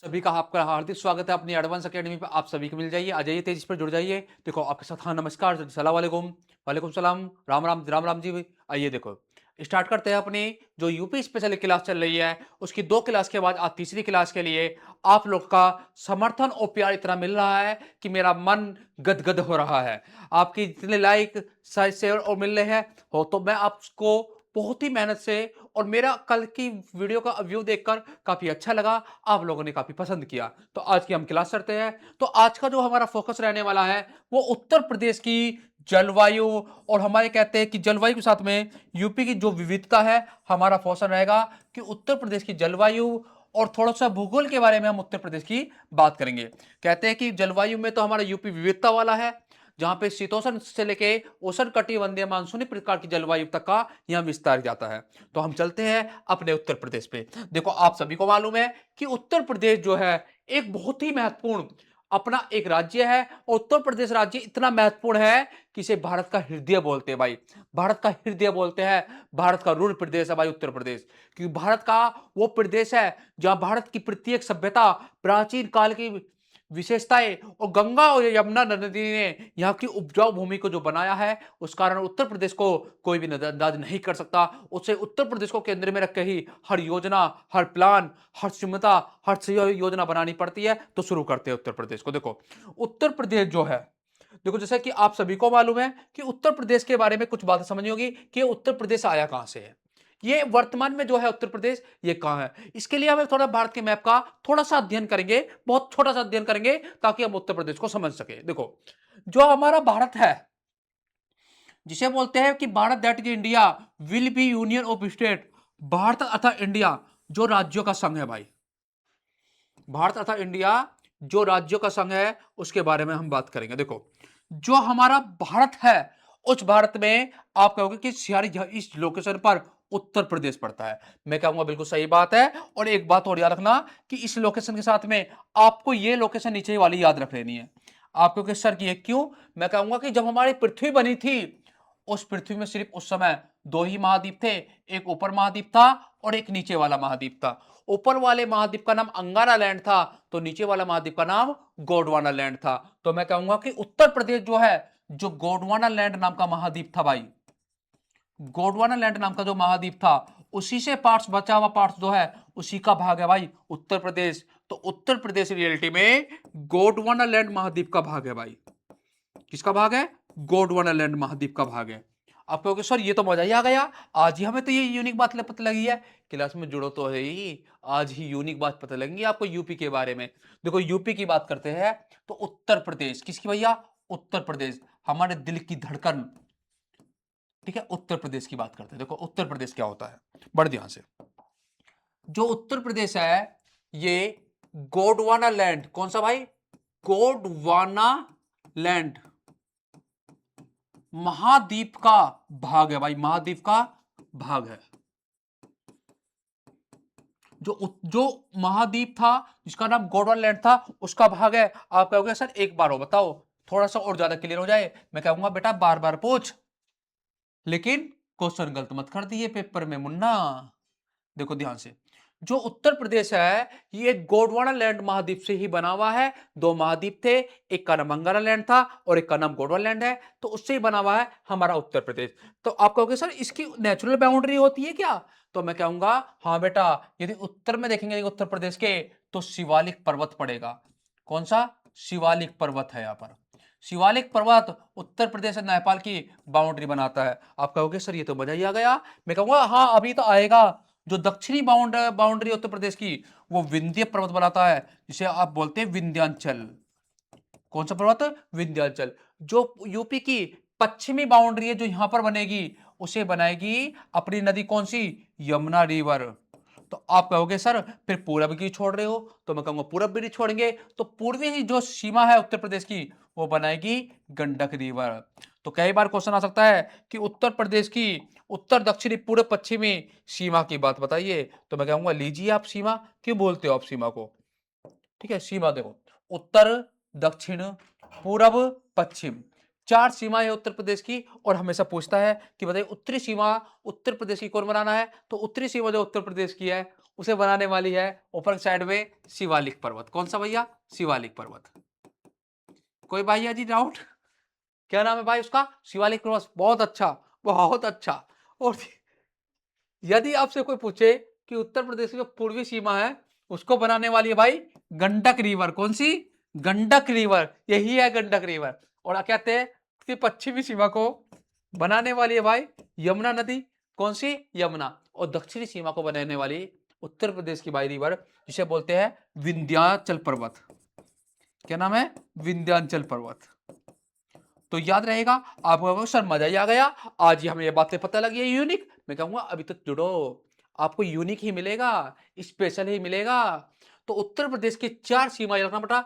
सभी का आपका हार्दिक स्वागत है अपनी एडवांस अकेडमी पे। आप सभी को मिल जाइए, आ जाइए, तेजी पर जुड़ जाइए। देखो आपके साथ, हाँ नमस्कार, सलाम वालेकुम, वालेकुम सलाम, राम राम जी। आइए देखो, स्टार्ट करते हैं अपनी जो यूपी स्पेशल क्लास चल रही है, उसकी 2 क्लास के बाद आज तीसरी क्लास के लिए आप लोग का समर्थन और प्यार इतना मिल रहा है कि मेरा मन गदगद हो रहा है। आपकी जितने लाइक, शेयर और मिल रहे हैं हो, तो मैं आपको बहुत ही मेहनत से, और मेरा कल की वीडियो का व्यू देखकर काफी अच्छा लगा, आप लोगों ने काफी पसंद किया। तो आज की हम क्लास करते हैं। तो आज का जो हमारा फोकस रहने वाला है वो उत्तर प्रदेश की जलवायु, और हमारे कहते हैं कि जलवायु के साथ में यूपी की जो विविधता है, हमारा फोकस रहेगा कि उत्तर प्रदेश की जलवायु और थोड़ा सा भूगोल के बारे में हम उत्तर प्रदेश की बात करेंगे। कहते हैं कि जलवायु में तो हमारा यूपी विविधता वाला है, जहां पे शीतोष्ण से लेके उष्ण कटिबंधीय मानसूनी प्रकार की जलवायु तक का यहां विस्तार जाता है। तो हम चलते हैं अपने उत्तर प्रदेश पे। देखो आप सभी को मालूम है कि उत्तर प्रदेश जो है एक बहुत ही महत्वपूर्ण अपना एक राज्य है, और उत्तर प्रदेश राज्य इतना महत्वपूर्ण है कि इसे भारत का हृदय बोलते हैं भाई। भारत का हृदय बोलते हैं, भारत का रूढ़ प्रदेश है भाई उत्तर प्रदेश। क्योंकि भारत का वो प्रदेश है जहां भारत की प्रत्येक सभ्यता, प्राचीन काल की विशेषताएं, और गंगा और यमुना नदी ने यहाँ की उपजाऊ भूमि को जो बनाया है, उस कारण उत्तर प्रदेश को कोई भी नजरअंदाज नहीं कर सकता। उसे उत्तर प्रदेश को केंद्र में रख के ही हर योजना, हर प्लान, हर क्षमता, हर योजना बनानी पड़ती है। तो शुरू करते हैं उत्तर प्रदेश को। देखो उत्तर प्रदेश जो है, देखो जैसा कि आप सभी को मालूम है कि उत्तर प्रदेश के बारे में कुछ बातें समझनी होगी कि उत्तर प्रदेश आया कहां से है, ये वर्तमान में जो है उत्तर प्रदेश ये कहां है। इसके लिए हमें थोड़ा भारत के मैप का थोड़ा सा अध्ययन करेंगे, बहुत छोटा सा अध्ययन करेंगे, ताकि हम उत्तर प्रदेश को समझ सके। देखो जो हमारा भारत है, जिसे बोलते हैं कि Bharat that is India will be union of state. Bharat अथा इंडिया जो राज्यों का संघ है भाई, भारत अथा इंडिया जो राज्यों का संघ है, उसके बारे में हम बात करेंगे। देखो जो हमारा भारत है, उस भारत में आप कहोगे कि सारी इस लोकेशन पर उत्तर प्रदेश पड़ता है। मैं कहूंगा बिल्कुल सही बात है। और एक बात और याद रखना कि इस लोकेशन के साथ में आपको ये लोकेशन नीचे वाली याद रख लेनी है। आपको कि सर की है क्यों, मैं कहूंगा कि जब हमारी पृथ्वी बनी थी, उस पृथ्वी में सिर्फ उस समय दो ही महाद्वीप थे, एक ऊपर महाद्वीप था और एक नीचे वाला महाद्वीप था। ऊपर वाले महाद्वीप का नाम अंगारा लैंड था, तो नीचे वाला महाद्वीप का नाम गोंडवाना लैंड था। तो मैं कहूंगा कि उत्तर प्रदेश जो है, जो गोंडवाना लैंड नाम का महाद्वीप था भाई, गोंडवाना लैंड नाम का जो महाद्वीप था, उसी से पार्ट्स बचा हुआ पार्ट्स जो है, उसी का भाग है भाई उत्तर प्रदेश। तो उत्तर प्रदेश रियलिटी में गोंडवाना लैंड महाद्वीप का भाग है भाई। किसका भाग है? गोंडवाना लैंड महाद्वीप का भाग है। आप कहोगे सर ये तो मजा ही आ गया, आज ही हमें तो ये यूनिक बात पता लगी है। क्लास में जुड़ो तो है ही, आज ही यूनिक बात पता लगेगी आपको यूपी के बारे में। देखो यूपी की बात करते हैं तो उत्तर प्रदेश किसकी भैया? उत्तर प्रदेश, हमारे दिल की धड़कन। ठीक है, उत्तर प्रदेश की बात करते हैं। देखो उत्तर प्रदेश क्या होता है, बड़े ध्यान से। जो उत्तर प्रदेश है, ये गोंडवाना लैंड, कौन सा भाई? गोंडवाना लैंड महाद्वीप का भाग है भाई, महाद्वीप का भाग है। जो महाद्वीप था जिसका नाम गोंडवाना लैंड था, उसका भाग है। आप कहोगे सर एक बार हो बताओ, थोड़ा सा और ज्यादा क्लियर हो जाए। मैं कहूंगा बेटा बार बार पूछ, लेकिन क्वेश्चन गलत मत कर दिए पेपर में मुन्ना। देखो ध्यान से, जो उत्तर प्रदेश है ये गोंडवाना लैंड महाद्वीप से ही बना हुआ है। दो महाद्वीप थे, एक का नाम अंगारा लैंड था और एक का नाम गोंडवाना लैंड है, तो उससे ही बना हुआ है हमारा उत्तर प्रदेश। तो आप कहोगे सर इसकी नेचुरल बाउंड्री होती है क्या? तो मैं कहूंगा हाँ बेटा, यदि उत्तर में देखेंगे उत्तर प्रदेश के, तो शिवालिक पर्वत पड़ेगा। कौन सा? शिवालिक पर्वत है यहाँ पर। शिवालिक पर्वत उत्तर प्रदेश और नेपाल की बाउंड्री बनाता है। आप कहोगे सर ये तो मजा ही आ गया। मैं कहूंगा हाँ अभी तो आएगा। जो दक्षिणी बाउंड्री उत्तर प्रदेश की, वो विंध्य पर्वत बनाता है, जिसे आप बोलते हैं विंध्याचल। कौन सा पर्वत? विंध्याचल। जो यूपी की पश्चिमी बाउंड्री है जो यहां पर बनेगी, उसे बनाएगी अपनी नदी, कौन सी? यमुना रिवर। तो आप कहोगे सर फिर पूरब की छोड़ रहे हो, तो मैं कहूंगा पूरब भी नहीं छोड़ेंगे, तो पूर्वी जो सीमा है उत्तर प्रदेश की, वो बनाएगी गंडक रिवर। तो कई बार क्वेश्चन आ सकता है कि उत्तर प्रदेश की उत्तर दक्षिणी पूर्व पश्चिमी सीमा की बात बताइए, तो मैं कहूंगा लीजिए आप सीमा। क्यों बोलते हो आप सीमा को? ठीक है, सीमा देखो, उत्तर, दक्षिण, पूरब, पश्चिम, चार सीमाएं हैं उत्तर प्रदेश की। और हमेशा पूछता है कि बताइए उत्तरी सीमा उत्तर प्रदेश की कौन बनाना है, तो उत्तरी सीमा जो उत्तर प्रदेश की है, उसे बनाने वाली है ऊपर साइड में शिवालिक पर्वत। कौन सा भैया? शिवालिक पर्वत। कोई भैया जी डाउट? क्या नाम है भाई उसका? शिवालिक पर्वत। बहुत अच्छा, बहुत अच्छा। और यदि आपसे कोई पूछे कि उत्तर प्रदेश की जो पूर्वी सीमा है उसको बनाने वाली है भाई गंडक रिवर। कौन सी? गंडक रिवर, यही है गंडक रिवर। और क्या कहते हैं कि पश्चिमी सीमा को बनाने वाली है भाई यमुना नदी। कौन सी? यमुना। और दक्षिणी सीमा को बनाने वाली उत्तर प्रदेश की भाई रिवर जिसे बोलते हैं विंध्याचल पर्वत। क्या नाम है? विंध्याचल पर्वत। तो याद रहेगा आपको। सर मजा ही आ गया, आज ही हमें ये बातें पता लगी है यूनिक। मैं कहूंगा अभी तक जुड़ो, आपको यूनिक ही मिलेगा, स्पेशल ही मिलेगा। तो उत्तर प्रदेश की 4 सीमा रखना बेटा।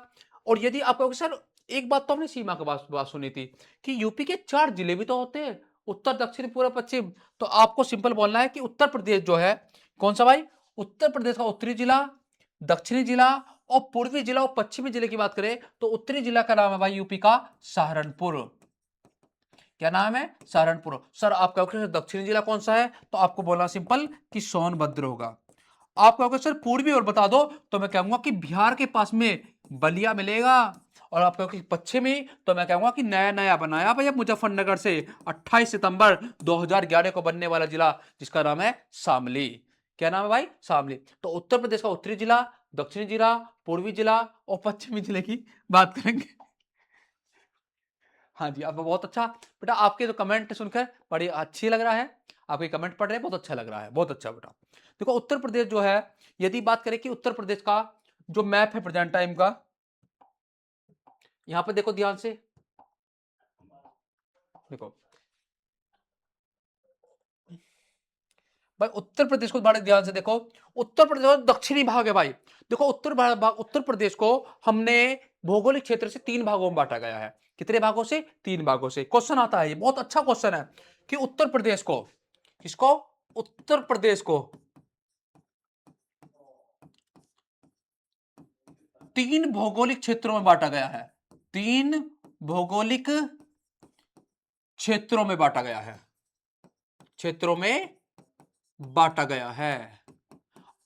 और यदि आप कहोगे सर एक बात तो हमने सीमा की बात सुनी थी कि यूपी के 4 जिले भी तो होते हैं, उत्तर दक्षिण पूर्व पश्चिम। तो आपको सिंपल बोलना है कि उत्तर प्रदेश जो है कौन सा भाई? उत्तर प्रदेश का उत्तरी जिला, दक्षिणी जिला और पूर्वी जिला और पश्चिमी जिले की बात करें तो उत्तरी जिला का नाम है भाई यूपी का सहारनपुर। क्या नाम है? सहारनपुर। सर आप कहोगे दक्षिणी जिला कौन सा है? तो आपको बोलना सिंपल कि सोनभद्र होगा। आप कहोगे सर पूर्वी और बता दो, तो मैं कहूंगा कि बिहार के पास में बलिया मिलेगा। और आप कहोगे पश्चिमी, तो मैं कहूंगा कि नया नया बनाया भैया मुजफ्फरनगर से 28 सितंबर 2011 को बनने वाला जिला जिसका नाम है शामली। क्या नाम है भाई? शामली। तो उत्तर प्रदेश का उत्तरी जिला, दक्षिणी जिला, पूर्वी जिला और पश्चिमी जिले की बात करेंगे। हाँ जी, अब बहुत अच्छा बेटा। आपके जो कमेंट सुनकर बड़ी अच्छी लग रहा है, आपके कमेंट पढ़ रहे हैं, बहुत अच्छा लग रहा है, बहुत अच्छा बेटा। देखो उत्तर प्रदेश जो है, यदि बात करें कि उत्तर प्रदेश का जो मैप है प्रेजेंट टाइम का, यहां पे देखो ध्यान से, देखो भाई उत्तर प्रदेश को बड़े ध्यान से देखो। उत्तर प्रदेश का दक्षिणी भाग है भाई। देखो उत्तर प्रदेश को हमने भौगोलिक क्षेत्र से 3 भागों में बांटा गया है। कितने भागों से? 3 भागों से। क्वेश्चन आता है, ये बहुत अच्छा क्वेश्चन है कि उत्तर प्रदेश को, किसको? उत्तर प्रदेश को 3 भौगोलिक क्षेत्रों में बांटा गया है। 3 भौगोलिक क्षेत्रों में बांटा गया है, क्षेत्रों में बांटा गया है।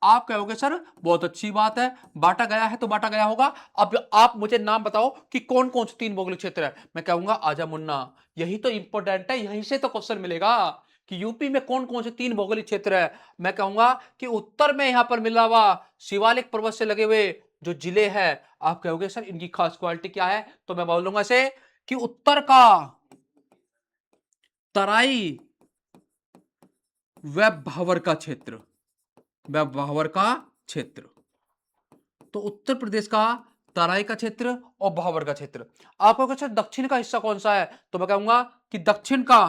आप कहोगे सर बहुत अच्छी बात है, बांटा गया है तो बांटा गया होगा। अब आप मुझे नाम बताओ कि कौन कौन से 3 भौगोलिक क्षेत्र है। मैं कहूंगा आजा मुन्ना, यही तो इंपॉर्टेंट है, यहीं से तो क्वेश्चन मिलेगा कि यूपी में कौन कौन से 3 भौगोलिक क्षेत्र है। मैं कहूंगा कि उत्तर में यहां पर मिला हुआ शिवालिक पर्वत से लगे हुए जो जिले हैं, आप कहोगे सर इनकी खास क्वालिटी क्या है, तो मैं बोलूंगा इसे कि उत्तर का तराई व भावर का क्षेत्र, व भावर का क्षेत्र। तो उत्तर प्रदेश का तराई का क्षेत्र और भावर का क्षेत्र। आपको कुछ दक्षिण का हिस्सा कौन सा है, तो मैं कहूंगा कि दक्षिण का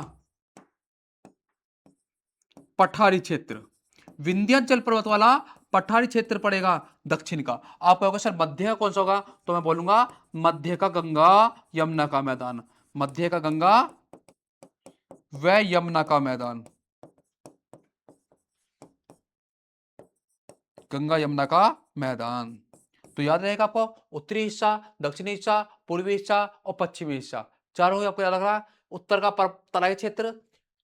पठारी क्षेत्र, विंध्याचल पर्वत वाला पठारी क्षेत्र पड़ेगा दक्षिण का। आप कहोगे सर मध्य का कौन सा होगा, तो मैं बोलूंगा मध्य का गंगा यमुना का मैदान, मध्य का गंगा व यमुना का मैदान, गंगा यमुना का मैदान। तो याद रहेगा आपको उत्तरी हिस्सा, दक्षिणी हिस्सा, पूर्वी हिस्सा और पश्चिमी हिस्सा, चारों आपको याद रखना। उत्तर का तराई क्षेत्र,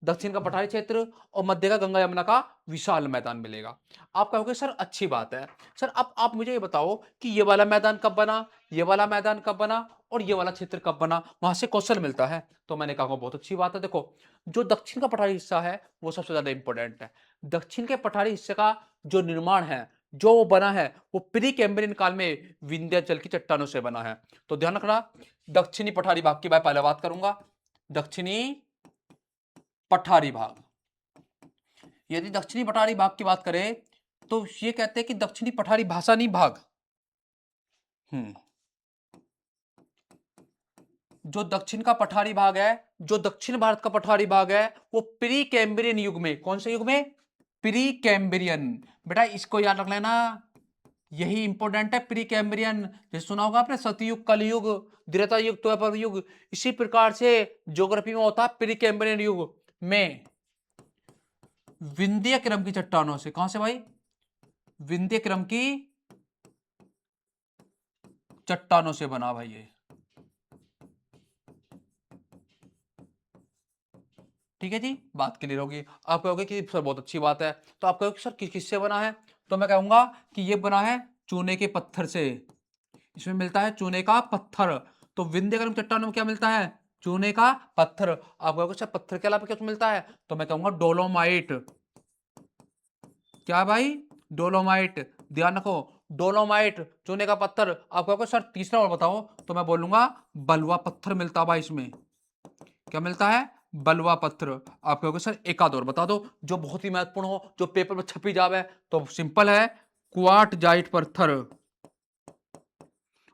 दक्षिण का पठारी क्षेत्र और मध्य का गंगा यमुना का विशाल मैदान मिलेगा। आप कहोगे सर अच्छी बात है, सर अब आप मुझे ये बताओ कि ये वाला मैदान कब बना, ये वाला मैदान कब बना और ये वाला क्षेत्र कब बना, वहां से क्वेश्चन मिलता है। तो मैंने कहा बहुत अच्छी बात है। देखो जो दक्षिण का पठारी हिस्सा है वो सबसे ज्यादा इंपॉर्टेंट है। दक्षिण के पठारी हिस्से का जो निर्माण है, जो वो बना है, वो प्री कैम्ब्रियन काल में विंध्याचल की चट्टानों से बना है। तो ध्यान रखना, दक्षिणी पठारी भाग की मैं पहले बात करूंगा। दक्षिणी पठारी भाग, यदि दक्षिणी पठारी भाग की बात करें तो ये कहते हैं कि दक्षिणी पठारी भाषा नहीं भाग। जो दक्षिण का पठारी भाग है, जो दक्षिण भारत का पठारी भाग है, वो प्री कैम्ब्रियन युग में, कौन से युग में? Pre Cambrian. बेटा इसको याद रख लेना, यही इंपॉर्टेंट है। प्री कैम्ब्रियन जैसे सुना होगा आपने, सतयुग, कलयुग, त्रेता युग, द्वापर युग, इसी प्रकार से ज्योग्राफी में होता है प्री कैम्ब्रियन युग में विंध्य क्रम की चट्टानों से। कहां से भाई? विंध्य क्रम की चट्टानों से बना भाई ये। ठीक है जी, बात क्लियर होगी। आप कहोगे कि सर बहुत अच्छी बात है, तो आप कहोगे सर किससे बना है, तो मैं कहूंगा कि ये बना है चूने के पत्थर से, इसमें मिलता है चूने का पत्थर। तो विंध्य चट्टानों में क्या मिलता है? चूने का पत्थर। आप कहोगे सर पत्थर के अलावा क्या मिलता है? तो मैं कहूंगा डोलोमाइट। क्या भाई? डोलोमाइट। ध्यान रखो, डोलोमाइट चूने का पत्थर। आप कहोगे सर तीसरा और बताओ, तो मैं बोलूंगा बलुआ पत्थर मिलता है भाई इसमें। क्या मिलता है? बलुआ पत्थर। आप कहोगे सर एक आध और बता दो जो बहुत ही महत्वपूर्ण हो, जो पेपर में छपी जावे। तो सिंपल है, क्वार्टजाइट पत्थर।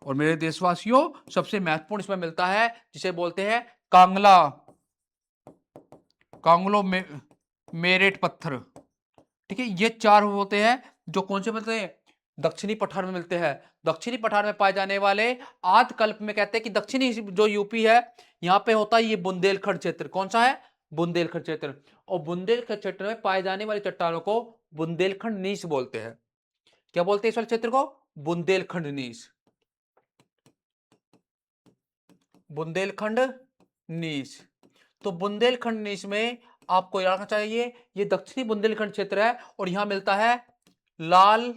और मेरे देशवासियों, सबसे महत्वपूर्ण इसमें मिलता है जिसे बोलते हैं कांगला, कांगलो मेरेट पत्थर। ठीक है, ये चार होते हैं जो कौन से मिलते हैं? दक्षिणी पठार में मिलते हैं। दक्षिणी पठार में पाए जाने वाले आदकल्प में कहते हैं कि दक्षिणी जो यूपी है, यहां पे होता है ये बुंदेलखंड क्षेत्र। कौन सा है? बुंदेलखंड क्षेत्र। और बुंदेलखंड क्षेत्र में पाए जाने वाली चट्टानों को बुंदेलखंड नीस बोलते हैं। क्या बोलते हैं इस वाले क्षेत्र को? बुंदेलखंड नीस। बुंदेलखंड नीस। तो बुंदेलखंड नीस में आपको याद रखना चाहिए ये दक्षिणी बुंदेलखंड क्षेत्र है, और यहां मिलता है लाल।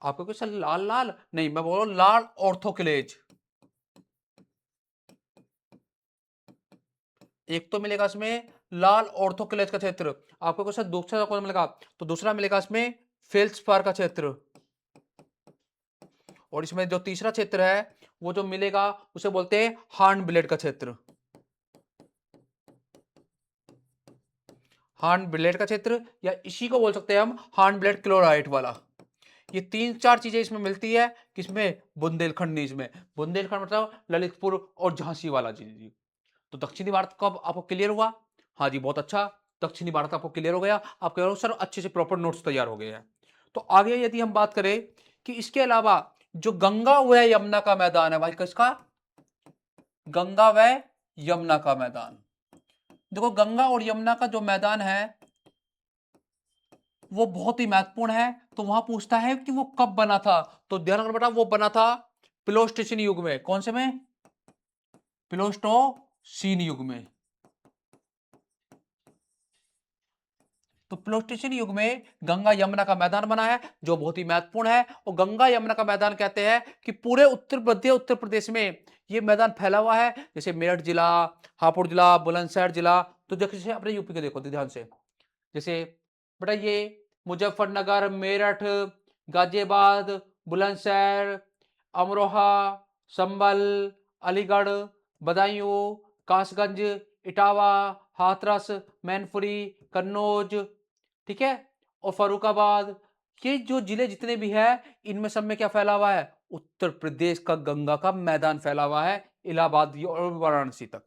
आपको सर लाल लाल नहीं, मैं बोल रहा हूं लाल ऑर्थोक्लेज। एक तो मिलेगा इसमें लाल ऑर्थोक्लेज का क्षेत्र। आपको सर दूसरा कौन मिलेगा? तो दूसरा मिलेगा इसमें फेल्ड्स्पार का क्षेत्र। और इसमें जो तीसरा क्षेत्र है वो जो मिलेगा उसे बोलते हैं हार्नब्लेड का क्षेत्र। हार्नब्लेड का क्षेत्र, या इसी को बोल सकते हैं हम हार्नब्लेड क्लोराइट वाला। ये तीन चार चीजें इसमें मिलती है, किसमें? बुंदेलखंड नीज में। बुंदेलखंड मतलब ललितपुर और झांसी वाला जी। तो दक्षिणी भारत का आपको क्लियर हुआ? हाँ जी, बहुत अच्छा। दक्षिणी भारत आपको क्लियर हो गया। आप कह रहे हो सर अच्छे से प्रॉपर नोट्स तैयार हो गए हैं। तो आगे यदि हम बात करें कि इसके अलावा जो गंगा व यमुना का मैदान है भाई, किसका? गंगा व यमुना का मैदान। देखो गंगा और यमुना का जो मैदान है वो बहुत ही महत्वपूर्ण है। तो वहां पूछता है कि वो कब बना था। तो ध्यान रखना बेटा, वो बना था प्लोस्टोसीन युग में। कौन से में? प्लोस्टोसीन युग में। तो प्लोस्टोसीन युग में गंगा यमुना का मैदान बना है जो बहुत ही महत्वपूर्ण है। और गंगा यमुना का मैदान कहते हैं कि पूरे उत्तर प्रदेश में ये मैदान फैला हुआ है। जैसे मेरठ जिला, हापुड़ जिला, बुलंदशहर जिला। तो जैसे अपने यूपी के देखो ध्यान से, जैसे बेटा ये मुजफ्फरनगर, मेरठ, गाजियाबाद, बुलंदशहर, अमरोहा, संभल, अलीगढ़, बदायूं, कासगंज, इटावा, हाथरस, मैनपुरी, कन्नौज, ठीक है, और फर्रुखाबाद। ये जो जिले जितने भी हैं, इनमें सब में क्या फैला हुआ है? उत्तर प्रदेश का गंगा का मैदान फैला हुआ है, इलाहाबाद और वाराणसी तक।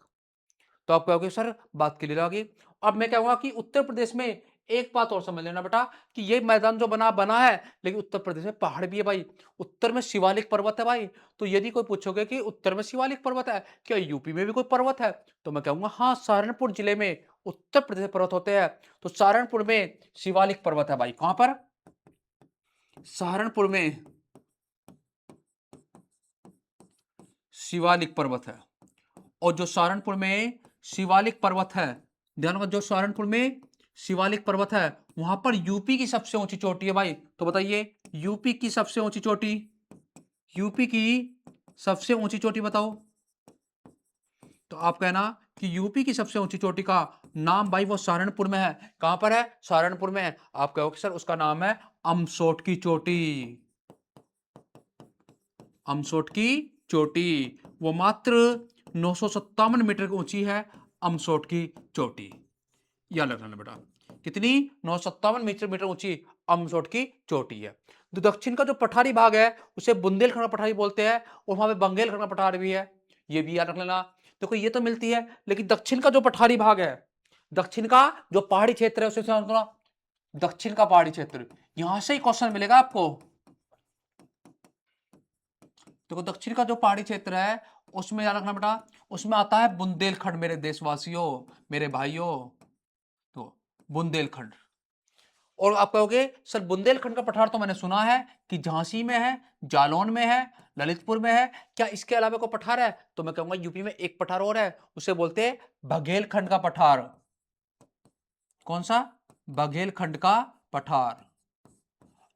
तो आप कहोगे सर बात क्लियर आ गई। अब मैं कहूंगा कि उत्तर प्रदेश में एक बात और समझ लेना बेटा, कि ये मैदान जो बना बना है, लेकिन उत्तर प्रदेश में पहाड़ भी है भाई। उत्तर में शिवालिक पर्वत है भाई। तो यदि कोई पूछोगे कि उत्तर में शिवालिक पर्वत है, क्या यूपी में भी कोई पर्वत है? तो मैं कहूंगा हाँ, सहारनपुर जिले में उत्तर प्रदेश में पर्वत होते हैं। तो सहारनपुर में शिवालिक पर्वत है भाई। कहां पर? सहारनपुर में शिवालिक पर्वत है। और जो सहारनपुर में शिवालिक पर्वत है, ध्यान रखो, जो सहारनपुर में शिवालिक पर्वत है वहां पर यूपी की सबसे ऊंची चोटी है भाई। तो बताइए यूपी की सबसे ऊंची चोटी, यूपी की सबसे ऊंची चोटी बताओ। तो आप कहना कि यूपी की सबसे ऊंची चोटी का नाम भाई वो सहारनपुर में है। कहां पर है? सहारनपुर में है। आप कहोगे सर उसका नाम है अमसोट की चोटी। अमसोट की चोटी, वो मात्र 957 मीटर ऊंची है। अमसोट की चोटी याद रखना बेटा, कितनी? 957 मीटर ऊंची अमसोट की चोटी है। तो दक्षिण का जो पठारी भाग है उसे बुंदेलखंड का पठारी बोलते हैं, और वहां पे बंगेलखंड का पठार भी है। ये भी याद रख लेना। देखो ये तो मिलती है, लेकिन दक्षिण का जो पठारी भाग है, दक्षिण का जो पहाड़ी क्षेत्र है उसे समझना। दक्षिण का पहाड़ी क्षेत्र, यहां से ही क्वेश्चन मिलेगा आपको। देखो दक्षिण का जो पहाड़ी क्षेत्र है उसमें याद रखना बेटा, उसमें आता है बुंदेलखंड। मेरे देशवासियों, मेरे भाइयों, तो बुंदेलखंड। और आप कहोगे सर बुंदेलखंड का पठार तो मैंने सुना है कि झांसी में है, जालौन में है, ललितपुर में है। क्या इसके अलावा कोई पठार है? तो मैं कहूंगा यूपी में एक पठार और है, उसे बोलते हैं बघेलखंड का पठार। कौन सा? बघेलखंड का पठार।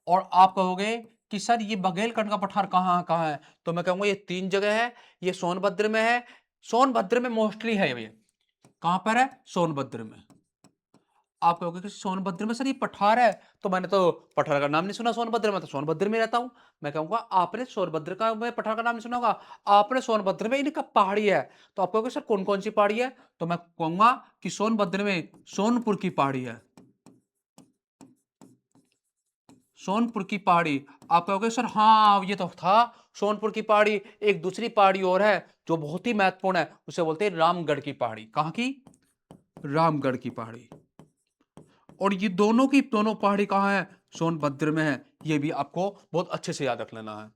और आप कहोगे कि सर ये बघेलखंड का पठार कहाँ कहाँ है, तो मैं कहूंगा ये 3 जगह है। ये सोनभद्र में है, सोनभद्र में मोस्टली है ये। कहां पर है? सोनभद्र में। आप कहोगे कि सोनभद्र में सर ये पठार है, तो मैंने तो पठार का नाम नहीं सुना सोनभद्र में, तो सोनभद्र में रहता हूं। मैं कहूंगा आपने सोनभद्र का में पठार का नाम नहीं सुना होगा, आपने सोनभद्र में इनका पहाड़ी है। तो आप कहोगे सर कौन कौन सी पहाड़ी है, तो मैं कहूंगा कि सोनभद्र में सोनपुर की पहाड़ी है। सोनपुर की पहाड़ी। आप कहोगे सर हाँ ये तो था सोनपुर की पहाड़ी, एक दूसरी पहाड़ी और है जो बहुत ही महत्वपूर्ण है, उसे बोलते हैं रामगढ़ की पहाड़ी। कहां की? रामगढ़ की पहाड़ी। और ये दोनों की दोनों पहाड़ी कहाँ है? सोनभद्र में है। ये भी आपको बहुत अच्छे से याद रख लेना है।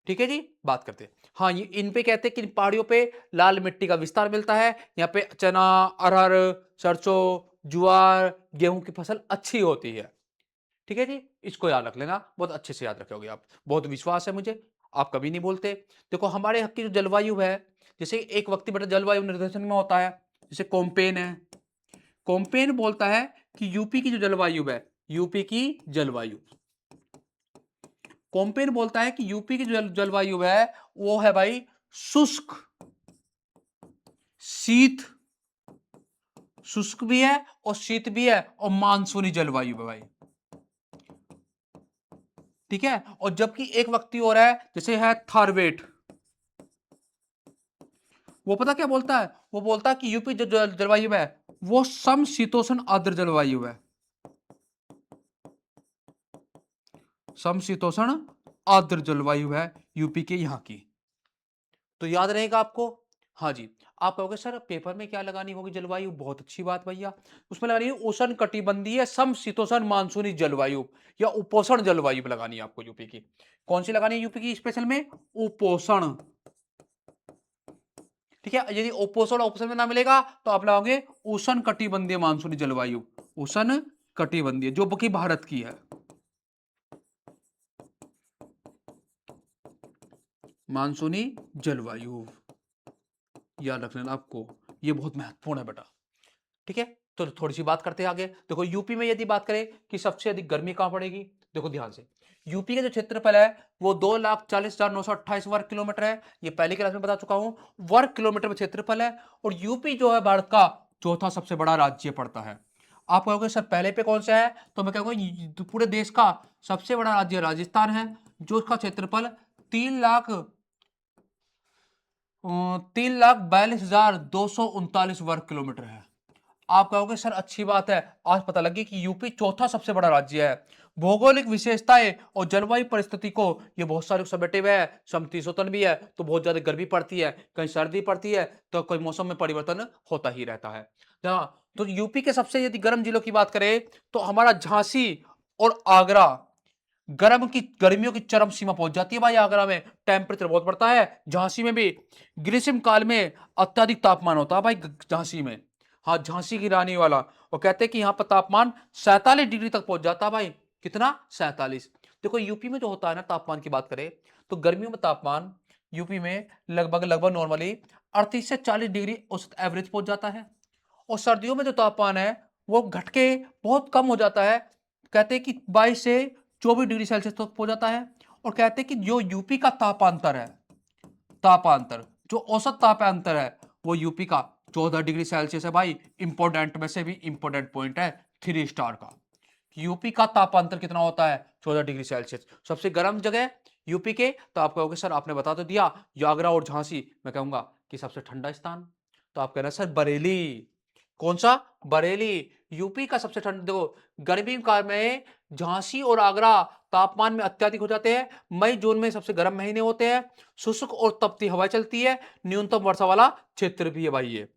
ठीक है जी, बात करते हैं। हाँ, ये इन पे कहते हैं कि इन पहाड़ियों पे लाल मिट्टी का विस्तार मिलता है। यहाँ पे चना, अरहर, सरसों, ज्वार, गेहूं की फसल अच्छी होती है। ठीक है जी, इसको याद रख लेना, बहुत अच्छे से याद रखोगे आप। बहुत विश्वास है मुझे, आप कभी नहीं बोलते। देखो हमारे यहाँ की जो जलवायु है, जैसे एक व्यक्तिगत जलवायु निर्देशन में होता है, जैसे कोम्पेन है। कोम्पेन बोलता है कि यूपी की जो जलवायु है, यूपी की जलवायु, कोम्पेन बोलता है कि यूपी की जो जलवायु है वो है भाई शुष्क, शीत, शुष्क भी है और शीत भी है और मानसूनी जलवायु है भाई। ठीक है, और जबकि एक व्यक्ति और है जैसे है थारवेट, वो पता क्या बोलता है? वो बोलता है कि यूपी जो जलवायु है वो समशीतोष्ण आर्द्र जलवायु है। समशीतोष्ण आर्द्र जलवायु है यूपी के यहाँ की। तो याद रहेगा आपको। हाँ जी, आप कहोगे सर पेपर में क्या लगानी होगी जलवायु? बहुत अच्छी बात भैया, उसमें लगानी है उष्ण कटिबंधीय समशीतोष्ण मानसूनी जलवायु या उपोष्ण जलवायु पे लगानी है आपको यूपी की। कौन सी लगानी है यूपी की स्पेशल में? उपोष्ण। ठीक है, यदि उपोष्ण ऑप्शन में ना मिलेगा तो आप लगाओगे उष्ण कटिबंधीय मानसूनी जलवायु, उष्ण कटिबंधीय, जो कि भारत की है मानसूनी जलवायु। याद रख लेना आपको, ये बहुत महत्वपूर्ण है बेटा। ठीक है, तो थोड़ी सी बात करते हैं आगे। देखो यूपी में यदि बात करें कि सबसे अधिक गर्मी कहां पड़ेगी, देखो ध्यान से। यूपी का जो क्षेत्रफल है वो 2,40,928 वर्ग किलोमीटर है। ये पहली क्लास में बता चुका हूं, वर्ग किलोमीटर में क्षेत्रफल है। और यूपी जो है भारत का चौथा सबसे बड़ा राज्य पड़ता है। आप कहोगे सर पहले पे कौन सा है, तो मैं कहूंगा पूरे देश का सबसे बड़ा राज्य राजस्थान है, जो उसका क्षेत्रफल 3,42,239 वर्ग किलोमीटर है। आप कहोगे सर अच्छी बात है, आज पता लगी कि यूपी चौथा सबसे बड़ा राज्य है। भौगोलिक विशेषताएं और जलवायु परिस्थिति को ये बहुत सारे समेटे हुए है। समशीतोष्ण भी है तो बहुत ज्यादा गर्मी पड़ती है, कहीं सर्दी पड़ती है, तो कोई मौसम में परिवर्तन होता ही रहता है। हाँ, तो यूपी के सबसे यदि गर्म जिलों की बात करें तो हमारा झांसी और आगरा, गर्मियों की चरम सीमा पहुंच जाती है भाई। आगरा में टेम्परेचर बहुत बढ़ता है, झांसी में भी ग्रीष्म काल में अत्यधिक तापमान होता है भाई झांसी में। हाँ, झांसी की रानी वाला, वो कहते हैं कि यहाँ पर तापमान 47 डिग्री तक पहुंच जाता है भाई। कितना? 47। देखो यूपी में जो होता है ना, तापमान की बात करें तो गर्मियों में तापमान यूपी में लगभग लगभग नॉर्मली 38 से 40 डिग्री औसत एवरेज पहुंच जाता है। और सर्दियों में जो तापमान है वो घट के बहुत कम हो जाता है, कहते हैं कि 22 से 24 डिग्री सेल्सियस तक पहुंच जाता है। और कहते हैं कि जो यूपी का तापांतर है, तापांतर जो औसत तापांतर है वो यूपी का 14 डिग्री सेल्सियस है भाई। इंपोर्टेंट में से भी इंपोर्टेंट पॉइंट है 3 स्टार का। यूपी का तापांतर कितना होता है? 14 डिग्री सेल्सियस। सबसे गर्म जगह यूपी के, तो आप कहोगे सर आपने बता तो दिया आगरा और झांसी, मैं कहूंगा कि सबसे ठंडा स्थान, तो आप कहना सर बरेली। कौन सा? बरेली। यूपी का सबसे ठंड, देखो गर्मी काल में झांसी और आगरा तापमान में अत्यधिक हो जाते हैं। मई जून में सबसे गर्म महीने होते हैं, शुष्क और तपती हवा चलती है, न्यूनतम वर्षा वाला क्षेत्र भी है भाई ये।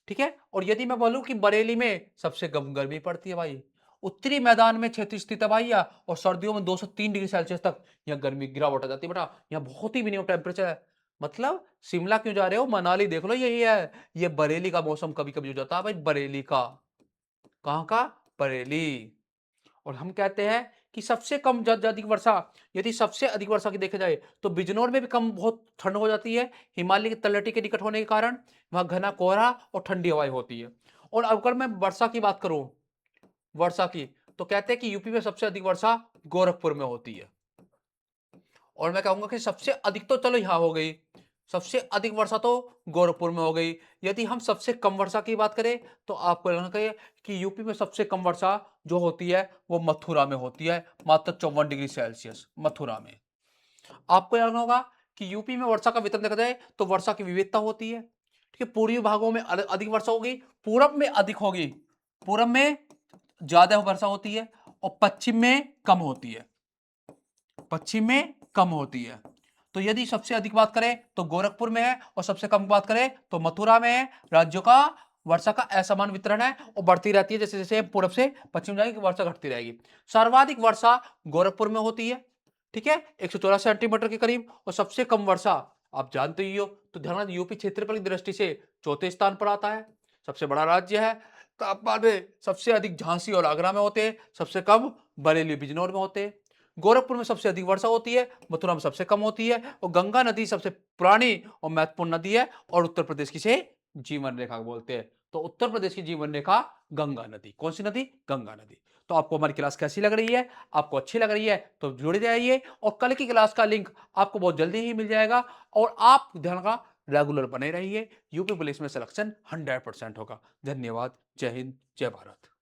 ठीक है, और यदि मैं बोलूं कि बरेली में सबसे कम गर्मी पड़ती है भाई, उत्तरी मैदान में क्षेत्र स्थित है भाई, और सर्दियों में 203 डिग्री सेल्सियस तक यहाँ गर्मी गिरावट आ जाती है बेटा। यहाँ बहुत ही मिनिमम टेम्परेचर है। मतलब शिमला क्यों जा रहे हो, मनाली देख लो, यही है। ये बरेली का मौसम कभी कभी हो जाता है भाई, बरेली का। कहाँ का? बरेली। और हम कहते हैं कि सबसे कम अधिक वर्षा, यदि सबसे अधिक वर्षा की देखा जाए तो बिजनौर में भी कम बहुत ठंड हो जाती है, हिमालय की तलहटी के निकट होने के कारण वहां घना कोहरा और ठंडी हवाएं होती है। और अगर मैं वर्षा की बात करूं, वर्षा की, तो कहते हैं कि यूपी में सबसे अधिक वर्षा गोरखपुर में होती है। और मैं कहूंगा कि सबसे अधिक तो चलो यहां हो गई, सबसे अधिक वर्षा तो गोरखपुर में हो गई। यदि हम सबसे कम वर्षा की बात करें तो आपको लगना चाहिए कि यूपी में सबसे कम वर्षा जो होती है वो मथुरा में होती है, मात्र 54 डिग्री सेल्सियस मथुरा में। आपको लगना होगा कि यूपी में वर्षा का वितरण देखा जाए तो वर्षा की विविधता होती है। ठीक है, पूर्वी भागों में अधिक वर्षा होगी, पूरब में अधिक होगी, पूरब में ज्यादा वर्षा होती है और पश्चिम में कम होती है, पश्चिम में कम होती है। तो यदि सबसे अधिक बात करें तो गोरखपुर में है और सबसे कम बात करें तो मथुरा में है। राज्यों का वर्षा का असमान वितरण है और बढ़ती रहती है, जैसे जैसे पूरब से पश्चिम जाएगी वर्षा घटती रहेगी। सर्वाधिक वर्षा गोरखपुर में होती है, ठीक है, 184 सेंटीमीटर के करीब। और सबसे कम वर्षा आप जानते ही हो, तो ध्यान यूपी क्षेत्रफल की दृष्टि से चौथे स्थान पर आता है। सबसे बड़ा राज्य है, तापमान में सबसे अधिक झांसी और आगरा में होते हैं, सबसे कम बरेली बिजनौर में होते हैं। गोरखपुर में सबसे अधिक वर्षा होती है, मथुरा में सबसे कम होती है। और गंगा नदी सबसे पुरानी और महत्वपूर्ण नदी है और उत्तर प्रदेश की से जीवन रेखा बोलते हैं। तो उत्तर प्रदेश की जीवन रेखा गंगा नदी, कौन सी नदी? गंगा नदी। तो आपको हमारी क्लास कैसी लग रही है? आपको अच्छी लग रही है तो जुड़ जाइए और कल की क्लास का लिंक आपको बहुत जल्दी ही मिल जाएगा। और आप ध्यान का रेगुलर बने रहिए, यूपी पुलिस में सिलेक्शन 100% होगा। धन्यवाद। जय हिंद, जय भारत।